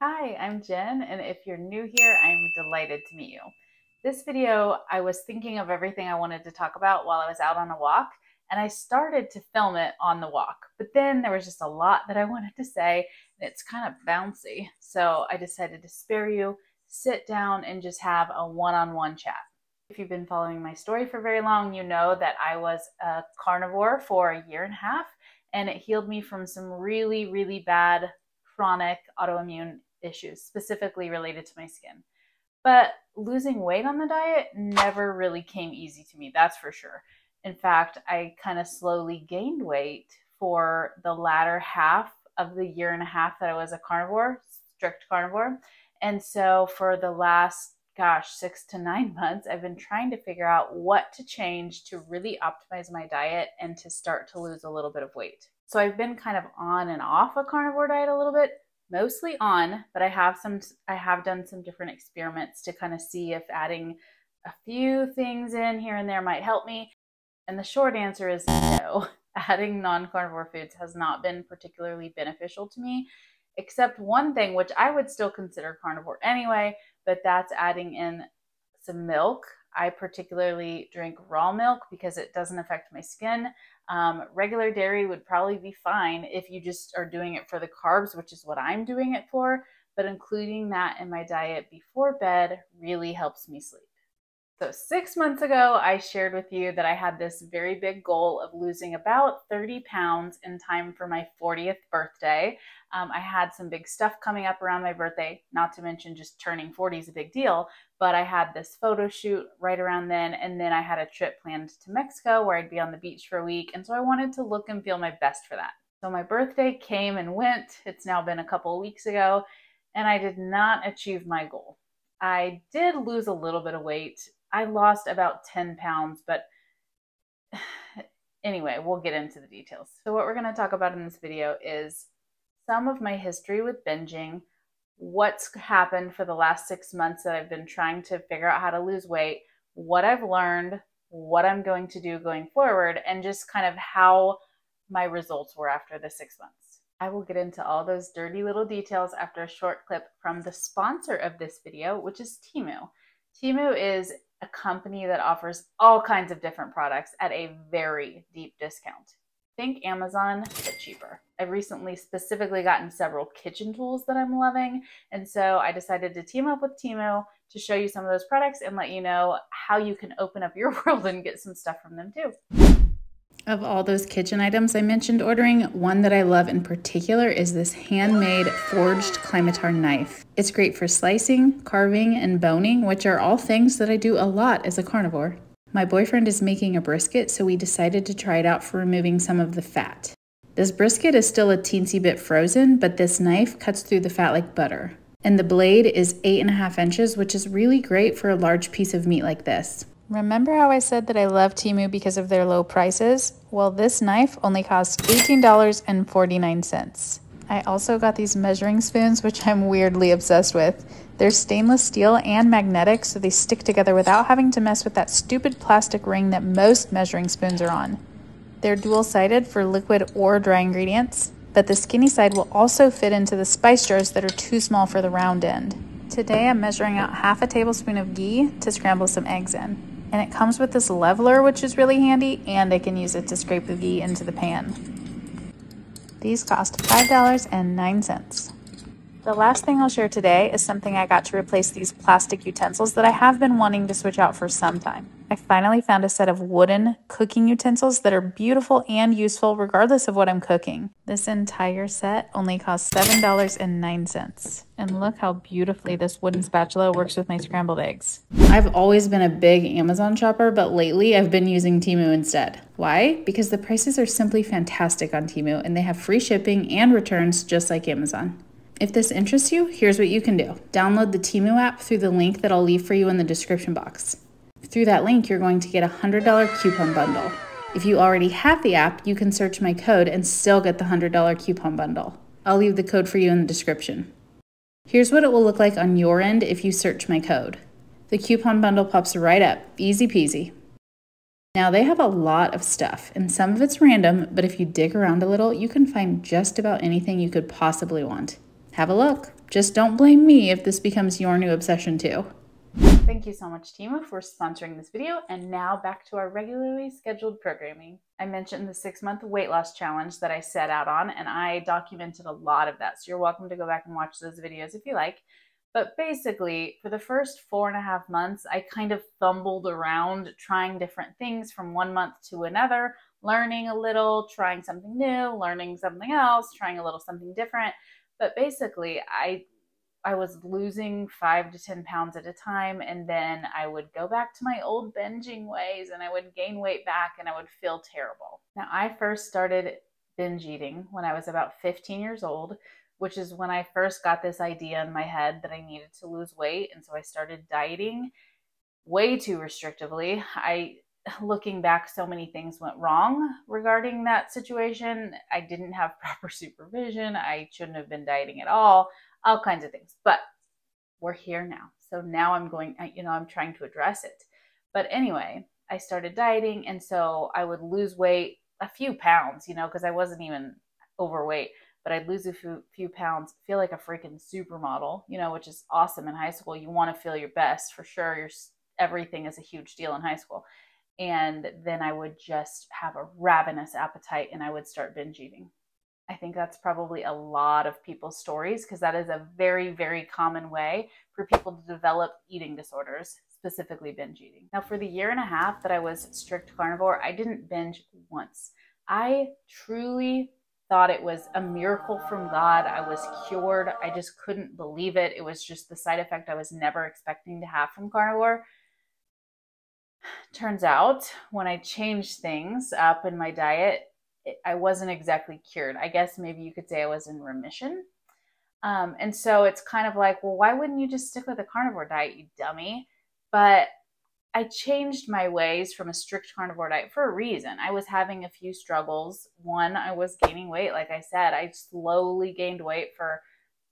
Hi, I'm Jen, and if you're new here, I'm delighted to meet you. This video, I was thinking of everything I wanted to talk about while I was out on a walk, and I started to film it on the walk, but then there was just a lot that I wanted to say, and it's kind of bouncy, so I decided to spare you, sit down, and just have a one-on-one chat. If you've been following my story for very long, you know that I was a carnivore for a year and a half, and it healed me from some really, really bad chronic autoimmune issues, specifically related to my skin. But losing weight on the diet never really came easy to me, that's for sure. In fact, I kind of slowly gained weight for the latter half of the year and a half that I was a carnivore, strict carnivore. And so for the last, 6 to 9 months, I've been trying to figure out what to change to really optimize my diet and to start to lose a little bit of weight. So I've been kind of on and off a carnivore diet a little bit, mostly on, but I have done some different experiments to kind of see if adding a few things in here and there might help me. And the short answer is no. Adding non-carnivore foods has not been particularly beneficial to me, except one thing, which I would still consider carnivore anyway, but that's adding in some milk. I particularly drink raw milk because it doesn't affect my skin. Regular dairy would probably be fine if you just are doing it for the carbs, which is what I'm doing it for, but including that in my diet before bed really helps me sleep. So 6 months ago, I shared with you that I had this very big goal of losing about 30 pounds in time for my 40th birthday. I had some big stuff coming up around my birthday, not to mention just turning 40 is a big deal, but I had this photo shoot right around then, and then I had a trip planned to Mexico where I'd be on the beach for a week, and so I wanted to look and feel my best for that. So my birthday came and went. It's now been a couple of weeks ago, and I did not achieve my goal. I did lose a little bit of weight. I lost about 10 pounds, but anyway, we'll get into the details. So what we're going to talk about in this video is some of my history with binging, what's happened for the last 6 months that I've been trying to figure out how to lose weight, what I've learned, what I'm going to do going forward, and just kind of how my results were after the 6 months. I will get into all those dirty little details after a short clip from the sponsor of this video, which is Temu. Temu is a company that offers all kinds of different products at a very deep discount. Think Amazon, but cheaper. I've recently specifically gotten several kitchen tools that I'm loving, and so I decided to team up with Temu to show you some of those products and let you know how you can open up your world and get some stuff from them too. Of all those kitchen items I mentioned ordering, one that I love in particular is this handmade forged Climatar knife. It's great for slicing, carving, and boning, which are all things that I do a lot as a carnivore. My boyfriend is making a brisket, so we decided to try it out for removing some of the fat. This brisket is still a teensy bit frozen, but this knife cuts through the fat like butter. And the blade is 8.5 inches, which is really great for a large piece of meat like this. Remember how I said that I love Temu because of their low prices? Well, this knife only costs $18.49. I also got these measuring spoons, which I'm weirdly obsessed with. They're stainless steel and magnetic, so they stick together without having to mess with that stupid plastic ring that most measuring spoons are on. They're dual-sided for liquid or dry ingredients, but the skinny side will also fit into the spice jars that are too small for the round end. Today I'm measuring out half a tablespoon of ghee to scramble some eggs in. And it comes with this leveler, which is really handy, and I can use it to scrape the ghee into the pan. These cost $5.09. The last thing I'll share today is something I got to replace these plastic utensils that I have been wanting to switch out for some time. I finally found a set of wooden cooking utensils that are beautiful and useful regardless of what I'm cooking. This entire set only costs $7.09. And look how beautifully this wooden spatula works with my scrambled eggs. I've always been a big Amazon shopper, but lately I've been using Temu instead. Why? Because the prices are simply fantastic on Temu and they have free shipping and returns just like Amazon. If this interests you, here's what you can do. Download the Temu app through the link that I'll leave for you in the description box. Through that link, you're going to get a $100 coupon bundle. If you already have the app, you can search my code and still get the $100 coupon bundle. I'll leave the code for you in the description. Here's what it will look like on your end if you search my code. The coupon bundle pops right up, easy peasy. Now they have a lot of stuff, and some of it's random, but if you dig around a little, you can find just about anything you could possibly want. Have a look. Just don't blame me if this becomes your new obsession too. Thank you so much, Temu, for sponsoring this video. And now back to our regularly scheduled programming. I mentioned the 6-month weight loss challenge that I set out on, and I documented a lot of that. So you're welcome to go back and watch those videos if you like. But basically, for the first 4.5 months, I kind of fumbled around trying different things from one month to another, learning a little, trying something new, learning something else, trying a little something different. But basically, I was losing 5 to 10 pounds at a time, and then I would go back to my old binging ways and I would gain weight back and I would feel terrible. Now, I first started binge eating when I was about 15 years old, which is when I first got this idea in my head that I needed to lose weight. And so I started dieting way too restrictively. Looking back, so many things went wrong regarding that situation. I didn't have proper supervision. I shouldn't have been dieting at all kinds of things, but we're here now. So now I'm trying to address it. But anyway, I started dieting. And so I would lose weight, a few pounds, because I wasn't even overweight, but I'd lose a few pounds, feel like a freaking supermodel, which is awesome in high school. You want to feel your best for sure. Everything is a huge deal in high school. And then I would just have a ravenous appetite and I would start binge eating. I think that's probably a lot of people's stories because that is a very, very common way for people to develop eating disorders, specifically binge eating. Now, for the 1.5 years that I was strict carnivore, I didn't binge once. I truly thought it was a miracle from God. I was cured. I just couldn't believe it. It was just the side effect I was never expecting to have from carnivore. Turns out, when I changed things up in my diet, I wasn't exactly cured. I guess maybe you could say I was in remission. And so it's kind of like, well, why wouldn't you just stick with a carnivore diet, you dummy? But I changed my ways from a strict carnivore diet for a reason. I was having a few struggles. One, I was gaining weight. Like I said, I slowly gained weight for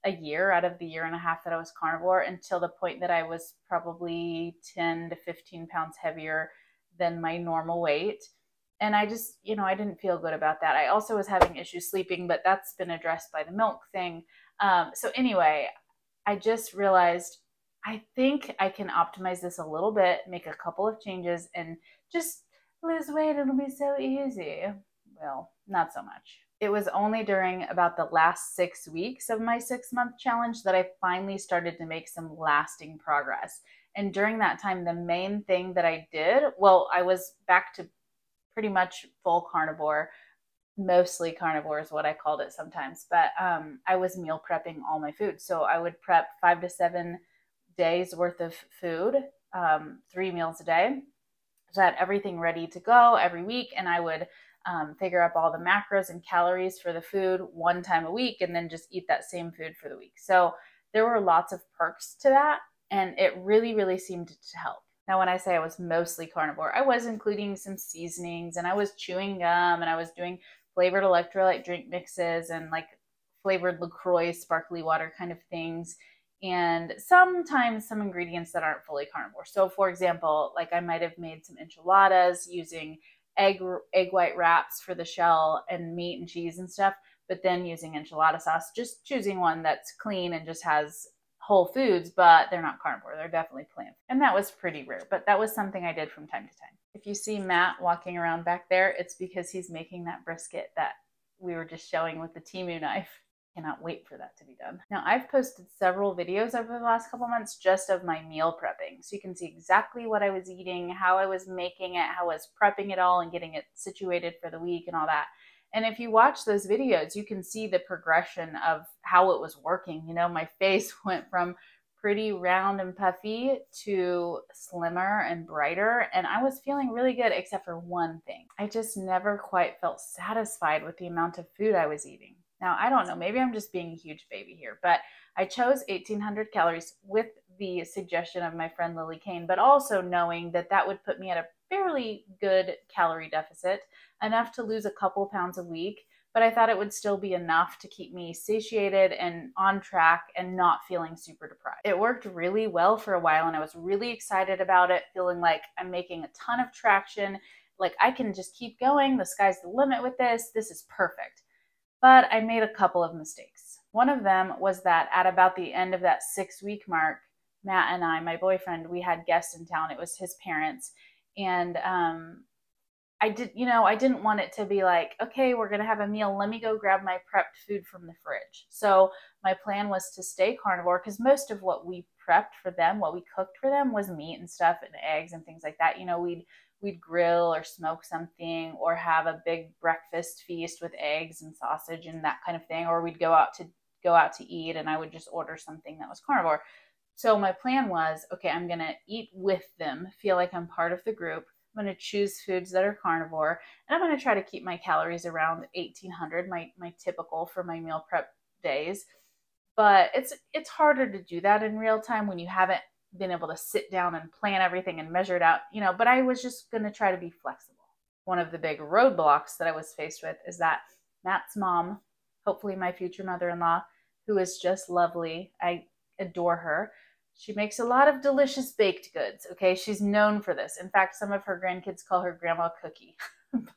a year out of the 1.5 years that I was carnivore, until the point that I was probably 10 to 15 pounds heavier than my normal weight. And I just, I didn't feel good about that. I also was having issues sleeping, but that's been addressed by the milk thing. So anyway, I just realized I think I can optimize this a little bit, make a couple of changes, and just lose weight. It'll be so easy. Well, not so much. It was only during about the last 6 weeks of my 6-month challenge that I finally started to make some lasting progress. And during that time, the main thing that I did, well, I was back to pretty much full carnivore, mostly carnivore is what I called it sometimes, but I was meal prepping all my food. So I would prep 5 to 7 days worth of food, 3 meals a day. So I had everything ready to go every week, and I would figure up all the macros and calories for the food one time a week, and then just eat that same food for the week. So there were lots of perks to that, and it really, really seemed to help. Now, when I say I was mostly carnivore, I was including some seasonings, and I was chewing gum, and I was doing flavored electrolyte drink mixes and like flavored LaCroix sparkly water kind of things, and sometimes some ingredients that aren't fully carnivore. So for example, like I might have made some enchiladas using egg white wraps for the shell and meat and cheese and stuff, but then using enchilada sauce, just choosing one that's clean and just has whole foods, but they're not carnivore. They're definitely plant. And that was pretty rare, but that was something I did from time to time. If you see Matt walking around back there, it's because he's making that brisket that we were just showing with the Temu knife. Cannot wait for that to be done. Now, I've posted several videos over the last couple months just of my meal prepping. So you can see exactly what I was eating, how I was making it, how I was prepping it all and getting it situated for the week and all that. And if you watch those videos, you can see the progression of how it was working. My face went from pretty round and puffy to slimmer and brighter. And I was feeling really good, except for one thing. I just never quite felt satisfied with the amount of food I was eating. Now, I don't know, maybe I'm just being a huge baby here, but I chose 1,800 calories with the suggestion of my friend Lily Kane, but also knowing that that would put me at a fairly good calorie deficit, enough to lose a couple pounds a week, but I thought it would still be enough to keep me satiated and on track and not feeling super deprived. It worked really well for a while, and I was really excited about it, feeling like I'm making a ton of traction, like I can just keep going, the sky's the limit with this, this is perfect. But I made a couple of mistakes. One of them was that at about the end of that 6-week mark, Matt and I, my boyfriend, we had guests in town. It was his parents. And I didn't want it to be like, okay, we're going to have a meal. Let me go grab my prepped food from the fridge. So my plan was to stay carnivore because most of what we prepped for them, what we cooked for them was meat and stuff and eggs and things like that. We'd grill or smoke something or have a big breakfast feast with eggs and sausage and that kind of thing. Or we'd go out to eat and I would just order something that was carnivore. So my plan was, okay, I'm going to eat with them, feel like I'm part of the group. I'm going to choose foods that are carnivore, and I'm going to try to keep my calories around 1,800, my typical for my meal prep days. But it's harder to do that in real time when you haven't been able to sit down and plan everything and measure it out, but I was just going to try to be flexible. One of the big roadblocks that I was faced with is that Matt's mom, hopefully my future mother-in-law, who is just lovely, I adore her. She makes a lot of delicious baked goods, okay? She's known for this. In fact, some of her grandkids call her Grandma Cookie.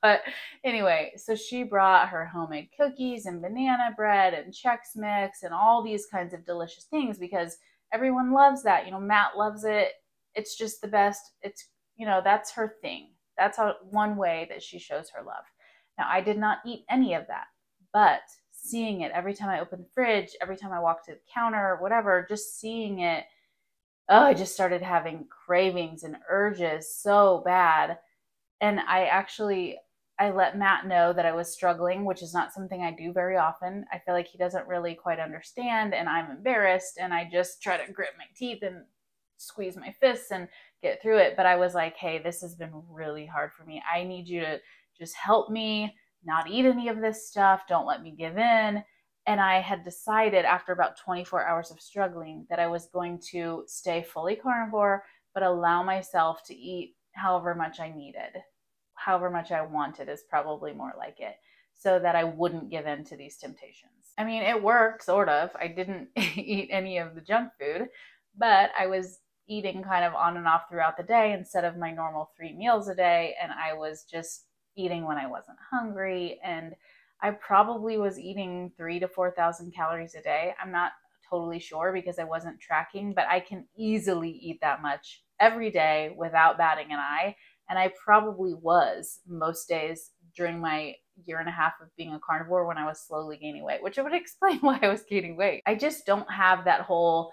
But anyway, so she brought her homemade cookies and banana bread and Chex Mix and all these kinds of delicious things because everyone loves that. Matt loves it. It's just the best. That's her thing. That's one way that she shows her love. Now, I did not eat any of that, but seeing it every time I opened the fridge, every time I walked to the counter, whatever, just seeing it, I just started having cravings and urges so bad. And I let Matt know that I was struggling, which is not something I do very often. I feel like he doesn't really quite understand and I'm embarrassed and I just try to grit my teeth and squeeze my fists and get through it. But I was like, hey, this has been really hard for me. I need you to just help me not eat any of this stuff. Don't let me give in. And I had decided after about 24 hours of struggling that I was going to stay fully carnivore, but allow myself to eat however much I needed. However much I wanted is probably more like it, so that I wouldn't give in to these temptations. I mean, it worked, sort of. I didn't eat any of the junk food, but I was eating kind of on and off throughout the day instead of my normal 3 meals a day, and I was just eating when I wasn't hungry, and I probably was eating 3,000 to 4,000 calories a day. I'm not totally sure because I wasn't tracking, but I can easily eat that much every day without batting an eye. And I probably was most days during my 1.5 years of being a carnivore when I was slowly gaining weight, which would explain why I was gaining weight. I just don't have that whole,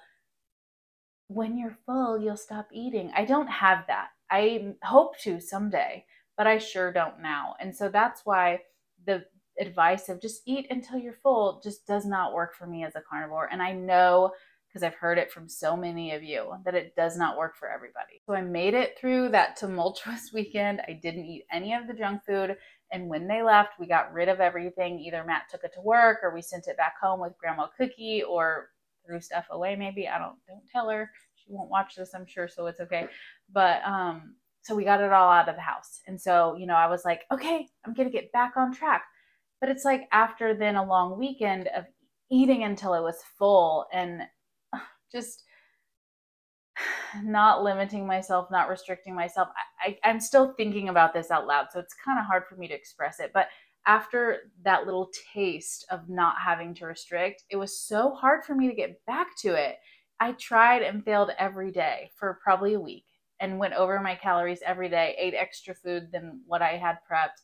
when you're full, you'll stop eating. I don't have that. I hope to someday, but I sure don't now. And so that's why the advice of just eat until you're full just does not work for me as a carnivore. And I know, because I've heard it from so many of you, that it does not work for everybody. So I made it through that tumultuous weekend. I didn't eat any of the junk food. And when they left, we got rid of everything. Either Matt took it to work or we sent it back home with Grandma Cookie or threw stuff away maybe. Don't tell her. She won't watch this, I'm sure, so it's okay. But so we got it all out of the house. And so, I was like, okay, I'm going to get back on track. But it's like after then a long weekend of eating until I was full and just not limiting myself, not restricting myself. I'm still thinking about this out loud, so it's kind of hard for me to express it. But after that little taste of not having to restrict, it was so hard for me to get back to it. I tried and failed every day for probably a week and went over my calories every day, ate extra food than what I had prepped.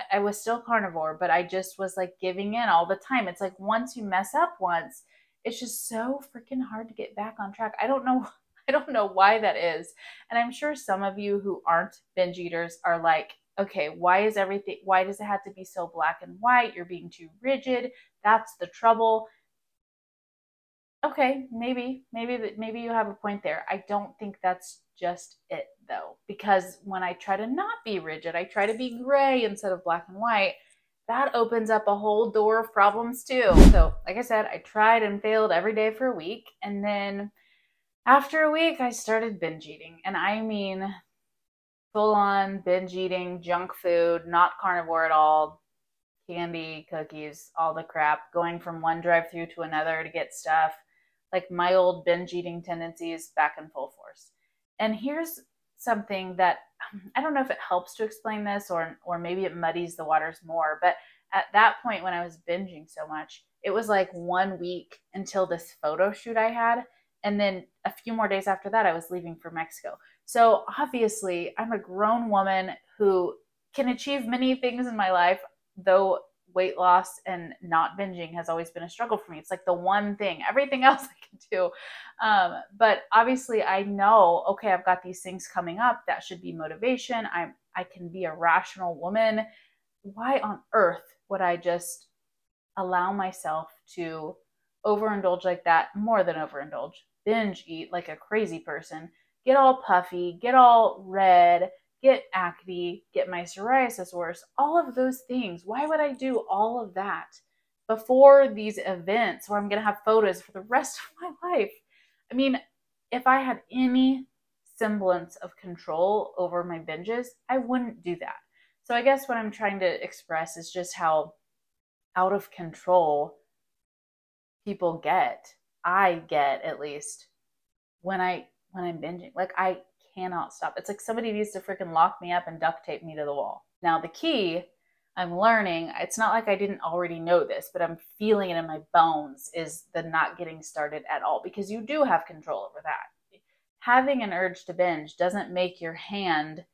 I was still carnivore, but I just was like giving in all the time. It's like once you mess up once, it's just so freaking hard to get back on track. I don't know why that is. And I'm sure some of you who aren't binge eaters are like, okay, why does it have to be so black and white? You're being too rigid. That's the trouble. Okay, maybe you have a point there. I don't think that's just it though, because when I try to not be rigid, I try to be gray instead of black and white, that opens up a whole door of problems too. So like I said, I tried and failed every day for a week. And then after a week, I started binge eating. And I mean, full on binge eating, junk food, not carnivore at all, candy, cookies, all the crap, going from one drive-through to another to get stuff. Like my old binge eating tendencies back in full force. And here's something that I don't know if it helps to explain this or maybe it muddies the waters more, but at that point when I was binging so much, it was like 1 week until this photo shoot I had. And then a few more days after that, I was leaving for Mexico. So obviously, I'm a grown woman who can achieve many things in my life, though weight loss and not binging has always been a struggle for me. It's like the one thing, everything else I can do. But obviously I know, okay, I've got these things coming up. That should be motivation. I can be a rational woman. Why on earth would I just allow myself to overindulge like that? More than overindulge, binge eat like a crazy person, get all puffy, get all red, get acne, get my psoriasis worse, all of those things. Why would I do all of that before these events where I'm going to have photos for the rest of my life? I mean, if I had any semblance of control over my binges, I wouldn't do that. So I guess what I'm trying to express is just how out of control people get, I get at least, when I'm binging. Like, I cannot stop. It's like somebody needs to freaking lock me up and duct tape me to the wall. Now, the key I'm learning, it's not like I didn't already know this, but I'm feeling it in my bones, is the not getting started at all, because you do have control over that. Having an urge to binge doesn't make your hand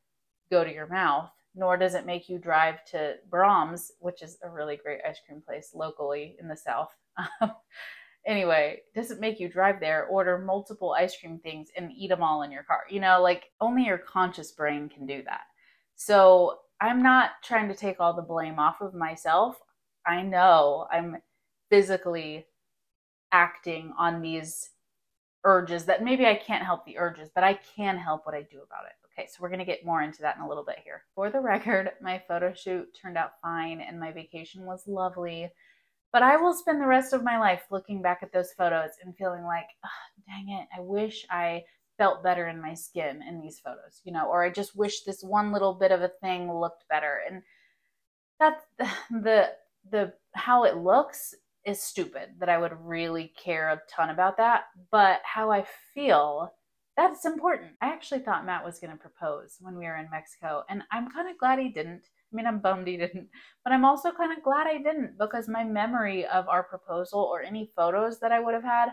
go to your mouth, nor does it make you drive to Brahms, which is a really great ice cream place locally in the South. Anyway, doesn't make you drive there, order multiple ice cream things and eat them all in your car. You know, like, only your conscious brain can do that. So I'm not trying to take all the blame off of myself. I know I'm physically acting on these urges that maybe I can't help the urges, but I can help what I do about it. Okay, so we're going to get more into that in a little bit here. For the record, my photo shoot turned out fine and my vacation was lovely. But I will spend the rest of my life looking back at those photos and feeling like, oh, dang it, I wish I felt better in my skin in these photos, you know, or I just wish this one little bit of a thing looked better. And that's the how it looks is stupid, that I would really care a ton about that. But how I feel, that's important. I actually thought Matt was going to propose when we were in Mexico, and I'm kind of glad he didn't. I mean, I'm bummed he didn't, but I'm also kind of glad I didn't, because my memory of our proposal or any photos that I would have had,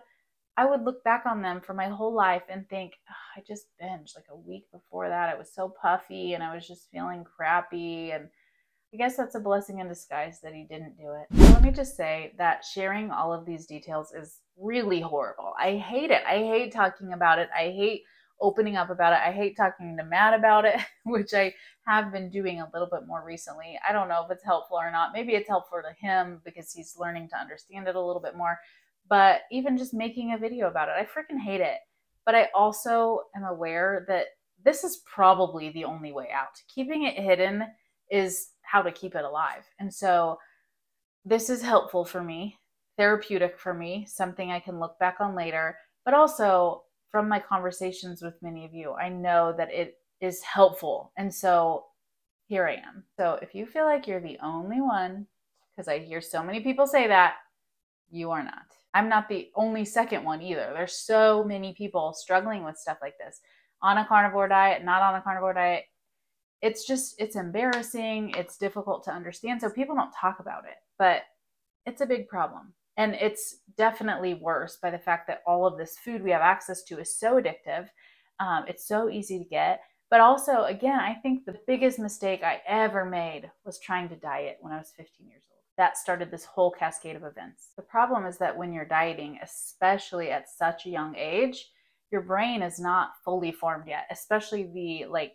I would look back on them for my whole life and think, oh, I just binged like a week before that. I was so puffy and I was just feeling crappy. And I guess that's a blessing in disguise that he didn't do it. Let me just say that sharing all of these details is really horrible. I hate it. I hate talking about it. I hate opening up about it. I hate talking to Matt about it, which I have been doing a little bit more recently. I don't know if it's helpful or not. Maybe it's helpful to him because he's learning to understand it a little bit more. But even just making a video about it, I freaking hate it. But I also am aware that this is probably the only way out. Keeping it hidden is how to keep it alive. And so this is helpful for me, therapeutic for me, something I can look back on later, but also from my conversations with many of you, I know that it is helpful. And so here I am. So if you feel like you're the only one, because I hear so many people say that, you are not. I'm not the only second one either. There's so many people struggling with stuff like this, on a carnivore diet, not on a carnivore diet. It's embarrassing. It's difficult to understand. So people don't talk about it, but it's a big problem. And it's definitely worse by the fact that all of this food we have access to is so addictive. It's so easy to get. But also, again, I think the biggest mistake I ever made was trying to diet when I was 15 years old. That started this whole cascade of events. The problem is that when you're dieting, especially at such a young age, your brain is not fully formed yet, especially the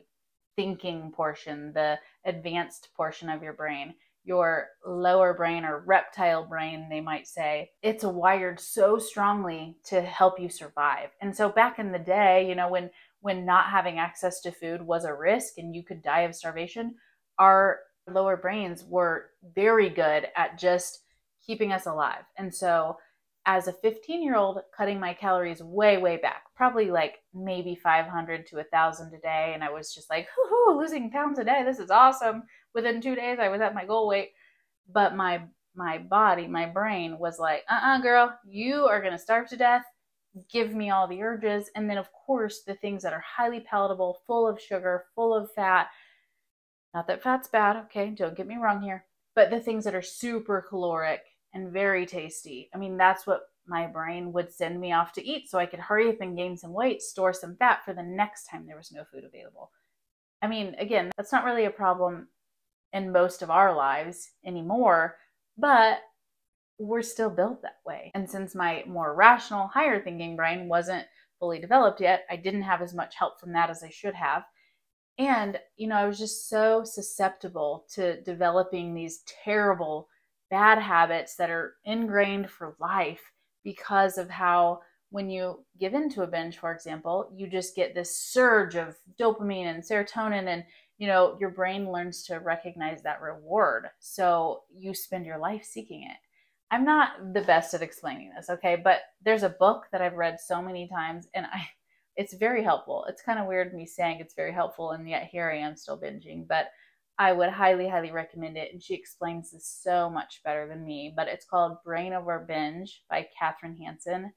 thinking portion, the advanced portion of your brain. Your lower brain, or reptile brain, they might say, it's wired so strongly to help you survive. And so back in the day, you know, when not having access to food was a risk and you could die of starvation, our lower brains were very good at just keeping us alive. And so as a 15-year-old, cutting my calories way, way back, probably like maybe 500 to 1,000 a day. And I was just like, hoo-hoo, losing pounds a day. This is awesome. Within 2 days, I was at my goal weight. But my body, my brain was like, girl, you are going to starve to death. Give me all the urges. And then, of course, the things that are highly palatable, full of sugar, full of fat. Not that fat's bad, okay? Don't get me wrong here. But the things that are super caloric, and very tasty. I mean, that's what my brain would send me off to eat so I could hurry up and gain some weight, store some fat for the next time there was no food available. I mean, again, that's not really a problem in most of our lives anymore, but we're still built that way. And since my more rational, higher thinking brain wasn't fully developed yet, I didn't have as much help from that as I should have. And, I was just so susceptible to developing these terrible, bad habits that are ingrained for life because of how, when you give into a binge, for example, you just get this surge of dopamine and serotonin, and, your brain learns to recognize that reward. So you spend your life seeking it. I'm not the best at explaining this, okay? But there's a book that I've read so many times, and it's very helpful. It's kind of weird me saying it's very helpful, and yet here I am still binging, but I would highly, highly recommend it. And she explains this so much better than me, but it's called Brain Over Binge by Katherine Hansen.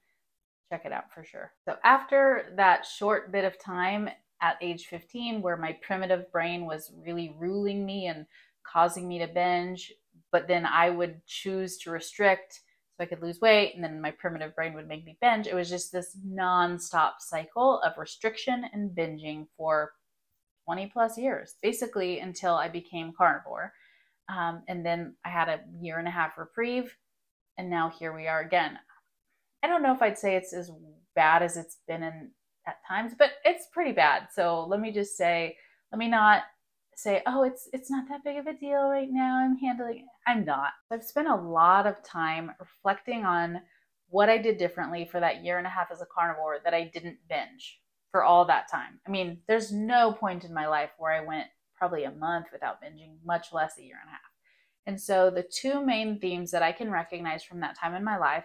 Check it out for sure. So after that short bit of time at age 15, where my primitive brain was really ruling me and causing me to binge, but then I would choose to restrict so I could lose weight, and then my primitive brain would make me binge. It was just this nonstop cycle of restriction and binging for 20 plus years, basically until I became carnivore. And then I had a 1.5 year reprieve, and now here we are again. I don't know if I'd say it's as bad as it's been at times, but it's pretty bad. So let me not say, oh, it's not that big of a deal right now, I'm handling it. I'm not. I've spent a lot of time reflecting on what I did differently for that 1.5 years as a carnivore that I didn't binge for all that time. I mean, there's no point in my life where I went probably a month without binging, much less 1.5 years. And so the two main themes that I can recognize from that time in my life,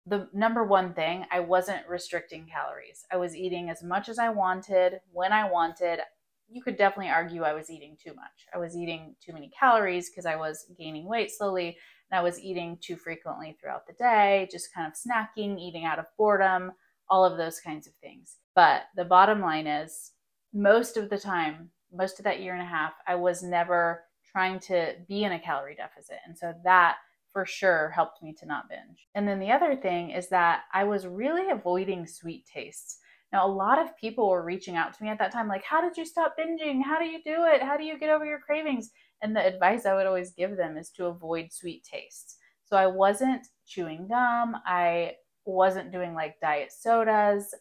the number one thing, I wasn't restricting calories. I was eating as much as I wanted, when I wanted. You could definitely argue I was eating too much. I was eating too many calories because I was gaining weight slowly, and I was eating too frequently throughout the day, just kind of snacking, eating out of boredom, all of those kinds of things. But the bottom line is, most of the time, most of that 1.5 years, I was never trying to be in a calorie deficit. And so that for sure helped me to not binge. And then the other thing is that I was really avoiding sweet tastes. Now, a lot of people were reaching out to me at that time, like, how did you stop binging? How do you do it? How do you get over your cravings? And the advice I would always give them is to avoid sweet tastes. So I wasn't chewing gum. I wasn't doing like diet sodas.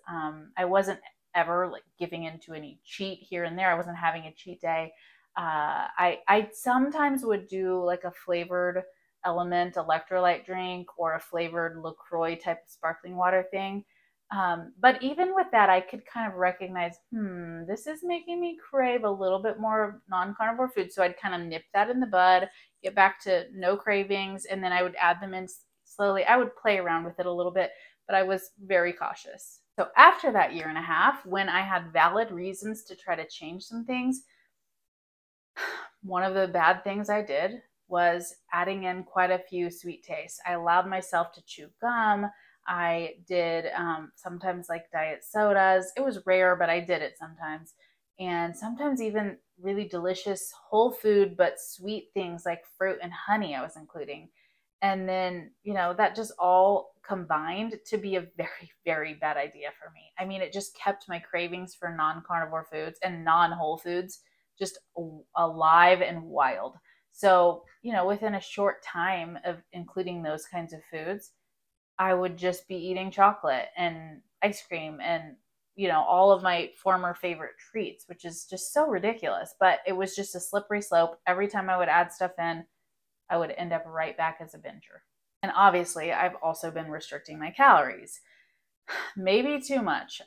I wasn't ever like giving into any cheat here and there. I wasn't having a cheat day. I sometimes would do like a flavored element electrolyte drink or a flavored LaCroix type of sparkling water thing. But even with that, I could kind of recognize, this is making me crave a little bit more non-carnivore food. So I'd kind of nip that in the bud, get back to no cravings, and then I would add them in slowly. I would play around with it a little bit, but I was very cautious. So after that 1.5 years, when I had valid reasons to try to change some things, one of the bad things I did was adding in quite a few sweet tastes. I allowed myself to chew gum. I did sometimes like diet sodas. It was rare, but I did it sometimes. And sometimes even really delicious whole food, but sweet things like fruit and honey I was including. And then, that just all combined to be a very, very bad idea for me. I mean, it just kept my cravings for non-carnivore foods and non-whole foods just alive and wild. So, within a short time of including those kinds of foods, I would just be eating chocolate and ice cream and, all of my former favorite treats, which is just so ridiculous. But it was just a slippery slope. Every time I would add stuff in, I would end up right back as a binger. And obviously, I've also been restricting my calories. Maybe too much.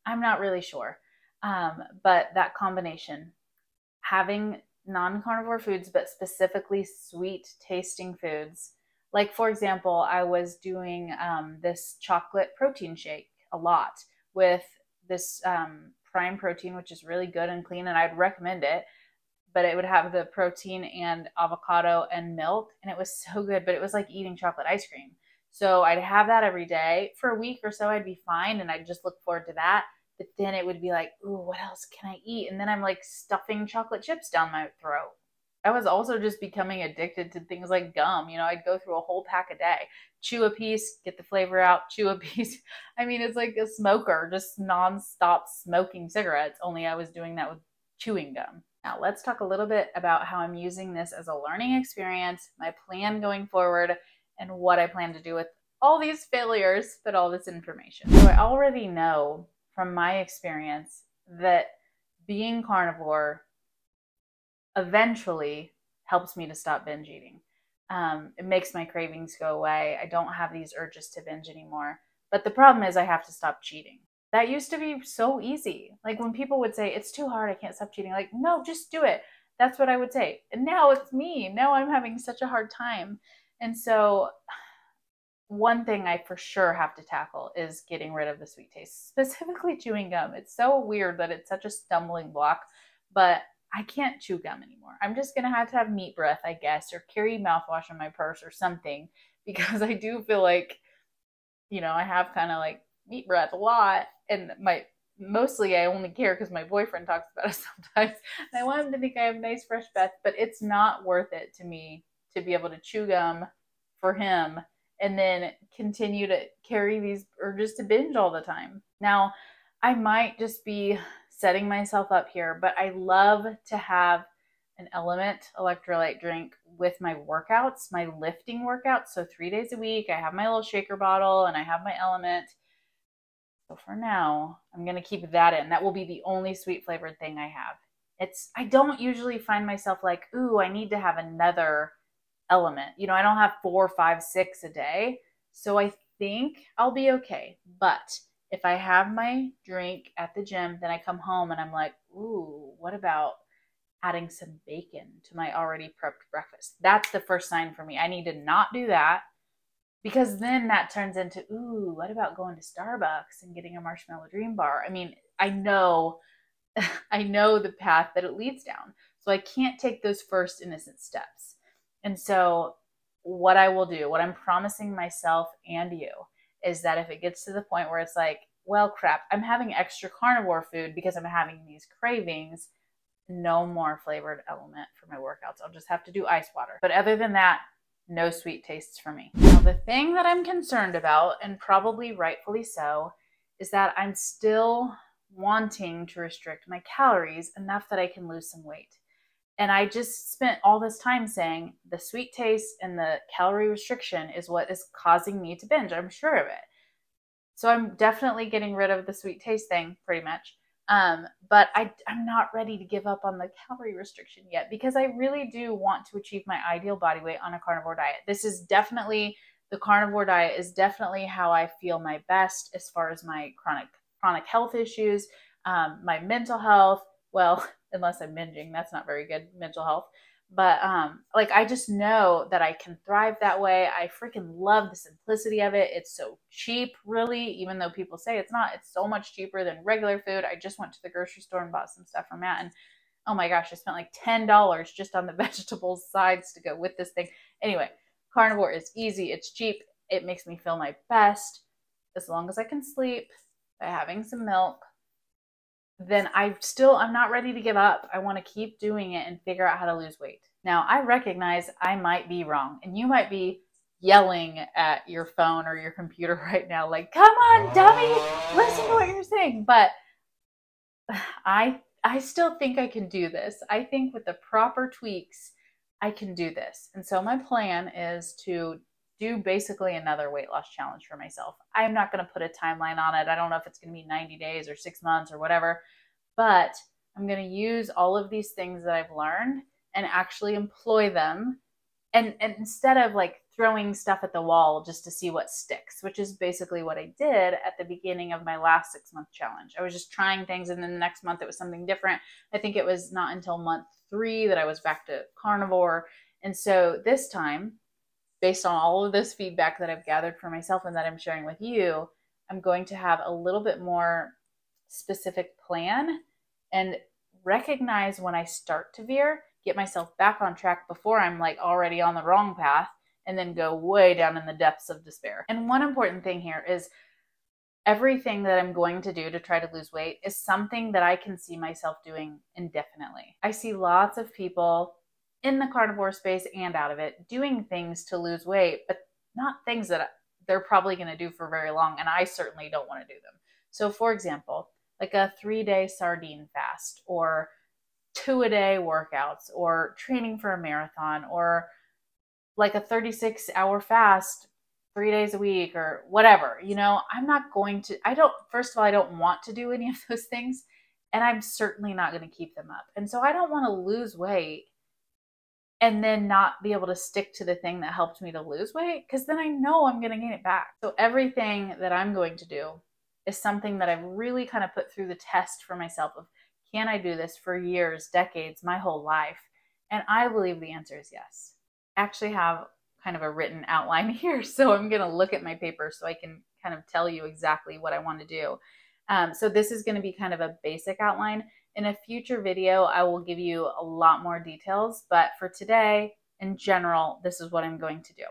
I'm not really sure. But that combination, having non-carnivore foods, but specifically sweet tasting foods. Like, for example, I was doing this chocolate protein shake a lot with this prime protein, which is really good and clean, and I'd recommend it. But it would have the protein and avocado and milk, and it was so good, but it was like eating chocolate ice cream. So I'd have that every day. For a week or so, I'd be fine, and I'd just look forward to that. But then it would be like, ooh, what else can I eat? And then I'm like stuffing chocolate chips down my throat. I was also just becoming addicted to things like gum. You know, I'd go through a whole pack a day, chew a piece, get the flavor out, chew a piece. I mean, it's like a smoker, just nonstop smoking cigarettes, only I was doing that with chewing gum. Now, let's talk a little bit about how I'm using this as a learning experience, my plan going forward, and what I plan to do with all these failures, but all this information. So I already know from my experience that being carnivore eventually helps me to stop binge eating. It makes my cravings go away. I don't have these urges to binge anymore. But the problem is I have to stop cheating. That used to be so easy. Like when people would say, it's too hard, I can't stop cheating. Like, no, just do it. That's what I would say. And now it's me. Now I'm having such a hard time. And so one thing I for sure have to tackle is getting rid of the sweet taste, specifically chewing gum. It's so weird that it's such a stumbling block, but I can't chew gum anymore. I'm just going to have meat breath, I guess, or carry mouthwash in my purse or something, because I do feel like, you know, I have kind of like meat breath a lot, and mostly I only care because my boyfriend talks about it sometimes. And I want him to think I have nice fresh breath, but it's not worth it to me to be able to chew gum for him and then continue to carry these urges to binge all the time. Now, I might just be setting myself up here, but I love to have an Element electrolyte drink with my workouts, my lifting workouts. So 3 days a week, I have my little shaker bottle and I have my Element. So for now, I'm going to keep that in. That will be the only sweet flavored thing I have. I don't usually find myself like, ooh, I need to have another Element. You know, I don't have 4, 5, 6 a day. So I think I'll be okay. But if I have my drink at the gym, then I come home and I'm like, ooh, what about adding some bacon to my already prepped breakfast? That's the first sign for me. I need to not do that, because then that turns into, ooh, what about going to Starbucks and getting a marshmallow dream bar? I mean, I know the path that it leads down. So I can't take those first innocent steps. And so what I will do, what I'm promising myself and you, is that if it gets to the point where it's like, well, crap, I'm having extra carnivore food because I'm having these cravings, no more flavored Element for my workouts. I'll just have to do ice water. But other than that, no sweet tastes for me. Now, the thing that I'm concerned about, and probably rightfully so, is that I'm still wanting to restrict my calories enough that I can lose some weight. And I just spent all this time saying the sweet taste and the calorie restriction is what is causing me to binge. I'm sure of it. So I'm definitely getting rid of the sweet taste thing pretty much. But I'm not ready to give up on the calorie restriction yet, because I really do want to achieve my ideal body weight on a carnivore diet. The carnivore diet is definitely how I feel my best as far as my chronic health issues, my mental health. Well, unless I'm binging, that's not very good mental health. But like, I just know that I can thrive that way. I freaking love the simplicity of it. It's so cheap, really, even though people say it's not. It's so much cheaper than regular food. I just went to the grocery store and bought some stuff from Matt, and oh my gosh, I spent like $10 just on the vegetables sides to go with this thing. Anyway, carnivore is easy. It's cheap. It makes me feel my best. As long as I can sleep by having some milk, then I'm not ready to give up. I want to keep doing it and figure out how to lose weight. Now, I recognize I might be wrong, and you might be yelling at your phone or your computer right now, like, come on, dummy, listen to what you're saying. But I still think I can do this. I think with the proper tweaks, I can do this. And so my plan is to do basically another weight loss challenge for myself. I'm not going to put a timeline on it. I don't know if it's going to be 90 days or 6 months or whatever, but I'm going to use all of these things that I've learned and actually employ them. And instead of like throwing stuff at the wall just to see what sticks, which is basically what I did at the beginning of my last 6-month challenge. I was just trying things, and then the next month it was something different. I think it was not until month 3 that I was back to carnivore. And so this time, based on all of this feedback that I've gathered for myself and that I'm sharing with you, I'm going to have a little bit more specific plan and recognize when I start to veer, get myself back on track before I'm like already on the wrong path, and then go way down in the depths of despair. And one important thing here is everything that I'm going to do to try to lose weight is something that I can see myself doing indefinitely. I see lots of people in the carnivore space and out of it, doing things to lose weight, but not things that they're probably going to do for very long. And I certainly don't want to do them. So for example, like a 3-day sardine fast, or 2-a-day workouts, or training for a marathon, or like a 36-hour fast 3 days a week, or whatever. I'm not going to, first of all, I don't want to do any of those things. And I'm certainly not going to keep them up. And so I don't want to lose weight and then not be able to stick to the thing that helped me to lose weight, because then I know I'm going to gain it back. So everything that I'm going to do is something that I've really kind of put through the test for myself of, can I do this for years, decades, my whole life? And I believe the answer is yes. I actually have kind of a written outline here, so I'm going to look at my paper so I can kind of tell you exactly what I want to do. So this is going to be kind of a basic outline. In a future video, I will give you a lot more details, but for today, in general, this is what I'm going to do.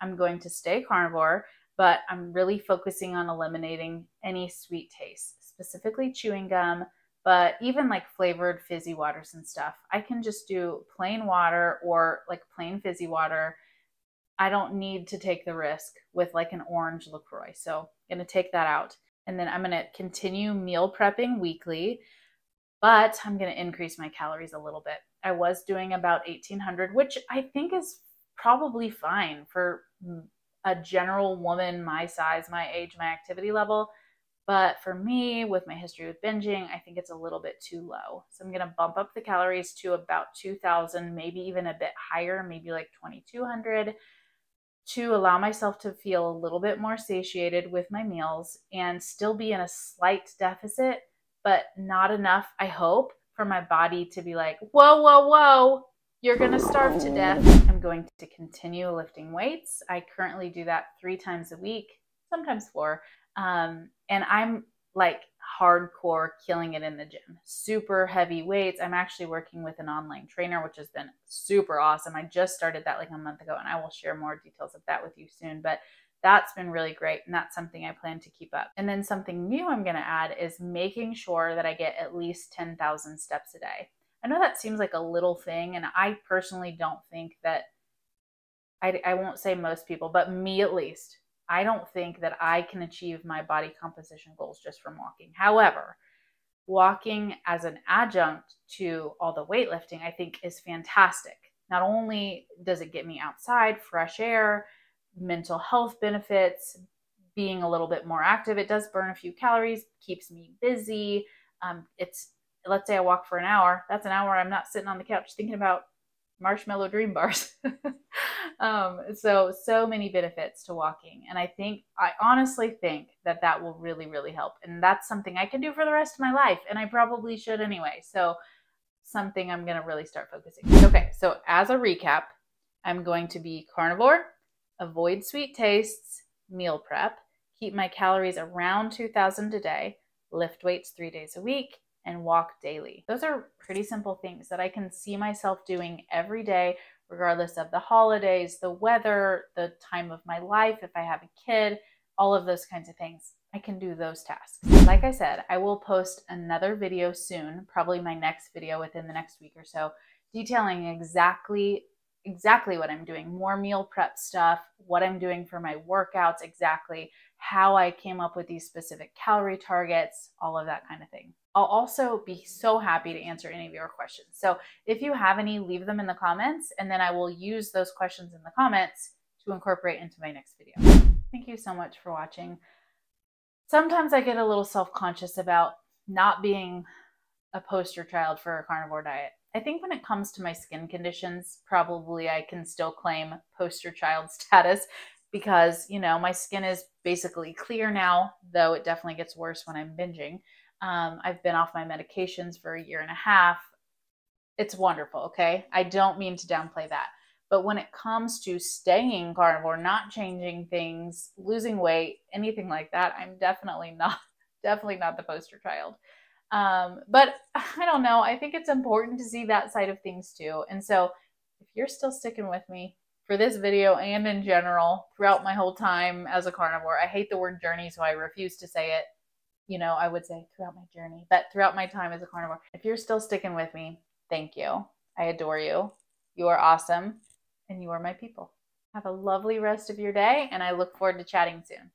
I'm going to stay carnivore, but I'm really focusing on eliminating any sweet taste, specifically chewing gum, but even like flavored fizzy waters and stuff. I can just do plain water or like plain fizzy water. I don't need to take the risk with like an orange LaCroix. So I'm going to take that out. And then I'm going to continue meal prepping weekly, but I'm going to increase my calories a little bit. I was doing about 1,800, which I think is probably fine for a general woman my size, my age, my activity level. But for me, with my history with binging, I think it's a little bit too low. So I'm going to bump up the calories to about 2,000, maybe even a bit higher, maybe like 2,200, to allow myself to feel a little bit more satiated with my meals and still be in a slight deficit, but not enough, I hope, for my body to be like, whoa, whoa, whoa, you're going to starve to death. I'm going to continue lifting weights. I currently do that 3 times a week, sometimes 4. And I'm like hardcore killing it in the gym. Super heavy weights. I'm actually working with an online trainer, which has been super awesome. I just started that like a month ago, and I will share more details of that with you soon. But that's been really great, and that's something I plan to keep up. And then something new I'm going to add is making sure that I get at least 10,000 steps a day. I know that seems like a little thing, and I personally don't think that, I won't say most people, but me at least, I don't think that I can achieve my body composition goals just from walking. However, walking as an adjunct to all the weightlifting, I think is fantastic. Not only does it get me outside, fresh air, mental health benefits, being a little bit more active, it does burn a few calories, keeps me busy. Let's say I walk for an hour, that's an hour I'm not sitting on the couch thinking about marshmallow dream bars. So many benefits to walking. And I honestly think that that will really, really help. And that's something I can do for the rest of my life. And I probably should anyway. So something I'm going to really start focusing on. Okay. So as a recap, I'm going to be carnivore, avoid sweet tastes, meal prep, keep my calories around 2,000 a day, lift weights 3 days a week, and walk daily. Those are pretty simple things that I can see myself doing every day, regardless of the holidays, the weather, the time of my life, if I have a kid, all of those kinds of things. I can do those tasks. Like I said, I will post another video soon, probably my next video within the next week or so, detailing exactly what I'm doing, more meal prep stuff, what I'm doing for my workouts, exactly how I came up with these specific calorie targets, all of that kind of thing. I'll also be so happy to answer any of your questions. So if you have any, leave them in the comments, and then I will use those questions in the comments to incorporate into my next video. Thank you so much for watching. Sometimes I get a little self-conscious about not being a poster child for a carnivore diet. I think when it comes to my skin conditions, probably I can still claim poster child status because, my skin is basically clear now, though it definitely gets worse when I'm binging. I've been off my medications for 1.5 years. It's wonderful, okay? I don't mean to downplay that. But when it comes to staying carnivore, not changing things, losing weight, anything like that, I'm definitely not the poster child. But I don't know. I think it's important to see that side of things too. And so if you're still sticking with me for this video and in general throughout my whole time as a carnivore, I hate the word journey, so I refuse to say it. I would say throughout my journey, but throughout my time as a carnivore, if you're still sticking with me, thank you. I adore you. You are awesome, and you are my people. Have a lovely rest of your day, and I look forward to chatting soon.